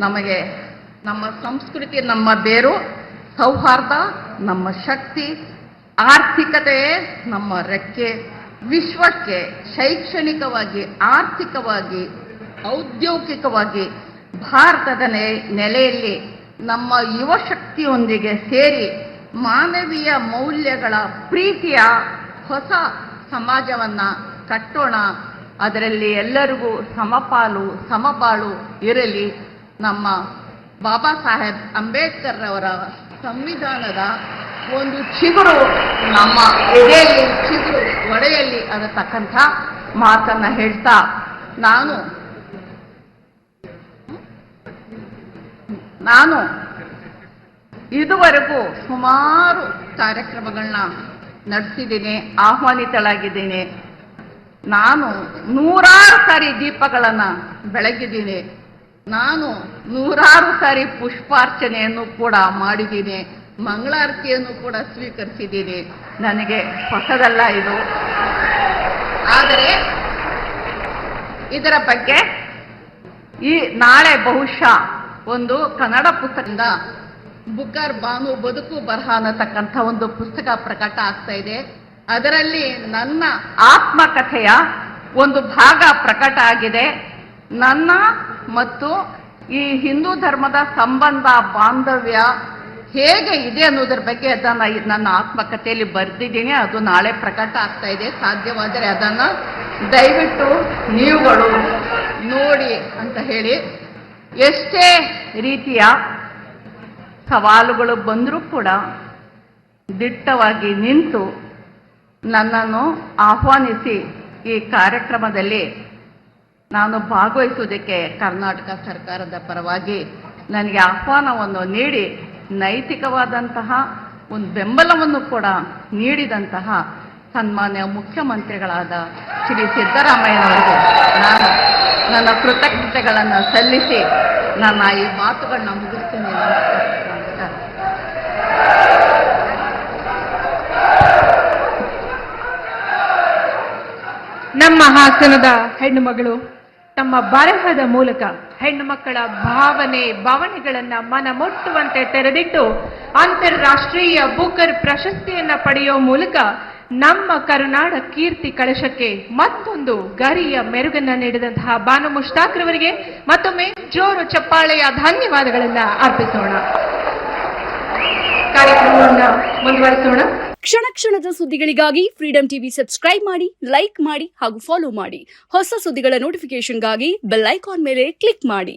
ನಮಗೆ ನಮ್ಮ ಸಂಸ್ಕೃತಿ ನಮ್ಮ ಬೇರು, ಸೌಹಾರ್ದ ನಮ್ಮ ಶಕ್ತಿ, ಆರ್ಥಿಕತೆಯೇ ನಮ್ಮ ರೆಕ್ಕೆ. ವಿಶ್ವಕ್ಕೆ ಶೈಕ್ಷಣಿಕವಾಗಿ, ಆರ್ಥಿಕವಾಗಿ, ಔದ್ಯೋಗಿಕವಾಗಿ ಭಾರತದ ನೆಲೆಯಲ್ಲಿ ನಮ್ಮ ಯುವ ಶಕ್ತಿಯೊಂದಿಗೆ ಸೇರಿ ಮಾನವೀಯ ಮೌಲ್ಯಗಳ ಪ್ರೀತಿಯ ಹೊಸ ಸಮಾಜವನ್ನು ಕಟ್ಟೋಣ. ಅದರಲ್ಲಿ ಎಲ್ಲರಿಗೂ ಸಮಪಾಲು ಸಮಬಾಳು ಇರಲಿ. ನಮ್ಮ ಬಾಬಾ ಸಾಹೇಬ್ ಅಂಬೇಡ್ಕರ್ ಅವರ ಸಂವಿಧಾನದ ಒಂದು ಚಿಗುರು ನಮ್ಮ ಎದೆಯಲ್ಲಿ, ಚಿಗುರು ಒಡೆಯಲ್ಲಿ ಅನ್ನತಕ್ಕಂಥ ಮಾತನ್ನ ಹೇಳ್ತಾ ನಾನು ಇದುವರೆಗೂ ಸುಮಾರು ಕಾರ್ಯಕ್ರಮಗಳನ್ನ ನಡೆಸಿದ್ದೀನಿ, ಆಹ್ವಾನಿತಳಾಗಿದ್ದೀನಿ. ನಾನು 100 ಸಾರಿ ದೀಪಗಳನ್ನು ಬೆಳಗಿದ್ದೀನಿ. ನಾನು 100 ಸಾರಿ ಪುಷ್ಪಾರ್ಚನೆಯನ್ನು ಕೂಡ ಮಾಡಿದ್ದೀನಿ, ಮಂಗಳಾರತಿಯನ್ನು ಕೂಡ ಸ್ವೀಕರಿಸಿದ್ದೀನಿ. ನನಗೆ ಹೊಸದಲ್ಲ ಇದು. ಆದರೆ ಇದರ ಬಗ್ಗೆ ನಾಳೆ ಬಹುಶಃ ಒಂದು ಕನ್ನಡ ಪುಸ್ತಕದಿಂದ ಬುಕ್ಕರ್ ಬಾನು ಬದುಕು ಬರಹ ಅನ್ನತಕ್ಕಂಥ ಒಂದು ಪುಸ್ತಕ ಪ್ರಕಟ ಆಗ್ತಾ ಇದೆ. ಅದರಲ್ಲಿ ನನ್ನ ಆತ್ಮಕಥೆಯ ಒಂದು ಭಾಗ ಪ್ರಕಟ ಆಗಿದೆ. ನನ್ನ ಮತ್ತು ಈ ಹಿಂದೂ ಧರ್ಮದ ಸಂಬಂಧ, ಬಾಂಧವ್ಯ ಹೇಗೆ ಇದೆ ಅನ್ನೋದ್ರ ಬಗ್ಗೆ ಅದನ್ನು ನನ್ನ ಆತ್ಮಕಥೆಯಲ್ಲಿ ಬರೆದಿದ್ದೀನಿ. ಅದು ನಾಳೆ ಪ್ರಕಟ ಆಗ್ತಾ ಇದೆ. ಸಾಧ್ಯವಾದರೆ ಅದನ್ನು ದಯವಿಟ್ಟು ನೀವುಗಳು ನೋಡಿ ಅಂತ ಹೇಳಿ, ಎಷ್ಟೇ ರೀತಿಯ ಸವಾಲುಗಳು ಬಂದರೂ ಕೂಡ ದಿಟ್ಟವಾಗಿ ನಿಂತು ನನ್ನನ್ನು ಆಹ್ವಾನಿಸಿ ಈ ಕಾರ್ಯಕ್ರಮದಲ್ಲಿ ನಾನು ಭಾಗವಹಿಸುವುದಕ್ಕೆ ಕರ್ನಾಟಕ ಸರ್ಕಾರದ ಪರವಾಗಿ ನನಗೆ ಆಹ್ವಾನವನ್ನು ನೀಡಿ ನೈತಿಕವಾದಂತಹ ಒಂದು ಬೆಂಬಲವನ್ನು ಕೂಡ ನೀಡಿದಂತಹ ಸನ್ಮಾನ್ಯ ಮುಖ್ಯಮಂತ್ರಿಗಳಾದ ಶ್ರೀ ಸಿದ್ದರಾಮಯ್ಯನವರಿಗೆ ನಾನು ನನ್ನ ಕೃತಜ್ಞತೆಗಳನ್ನು ಸಲ್ಲಿಸಿ ನನ್ನ ಈ ಮಾತುಗಳನ್ನ ಮುಗಿಸ್ತೀನಿ. ನಮ್ಮ ಹಾಸನದ ಹೆಣ್ಣು ಮಗಳು ತಮ್ಮ ಬರಹದ ಮೂಲಕ ಹೆಣ್ಣು ಮಕ್ಕಳ ಭಾವನೆಗಳನ್ನ ಮನಮುಟ್ಟುವಂತೆ ತೆರೆದಿಟ್ಟು ಅಂತಾರಾಷ್ಟ್ರೀಯ ಬುಕರ್ ಪ್ರಶಸ್ತಿಯನ್ನ ಪಡೆಯುವ ಮೂಲಕ ನಮ್ಮ ಕರುನಾಡ ಕೀರ್ತಿ ಕಳಶಕ್ಕೆ ಮತ್ತೊಂದು ಗರಿಯ ಮೆರುಗನ್ನ ನೀಡಿದಂತಹ ಬಾನು ಮುಷ್ತಾಕ್ ರವರಿಗೆ ಮತ್ತೊಮ್ಮೆ ಜೋರು ಚಪ್ಪಾಳೆಯ ಧನ್ಯವಾದಗಳನ್ನ ಅರ್ಪಿಸೋಣ. ಕಾರ್ಯಕ್ರಮವನ್ನು ಮುಂದುವರಿಸೋಣ. ಕ್ಷಣ ಕ್ಷಣದ ಸುದ್ದಿಗಳಿಗಾಗಿ ಫ್ರೀಡಂ ಟಿವಿ ಸಬ್ಸ್ಕ್ರೈಬ್ ಮಾಡಿ, ಲೈಕ್ ಮಾಡಿ ಹಾಗೂ ಫಾಲೋ ಮಾಡಿ. ಹೊಸ ಸುದ್ದಿಗಳ ನೋಟಿಫಿಕೇಶನ್ಗಾಗಿ ಬೆಲ್ ಐಕಾನ್ ಮೇಲೆ ಕ್ಲಿಕ್ ಮಾಡಿ.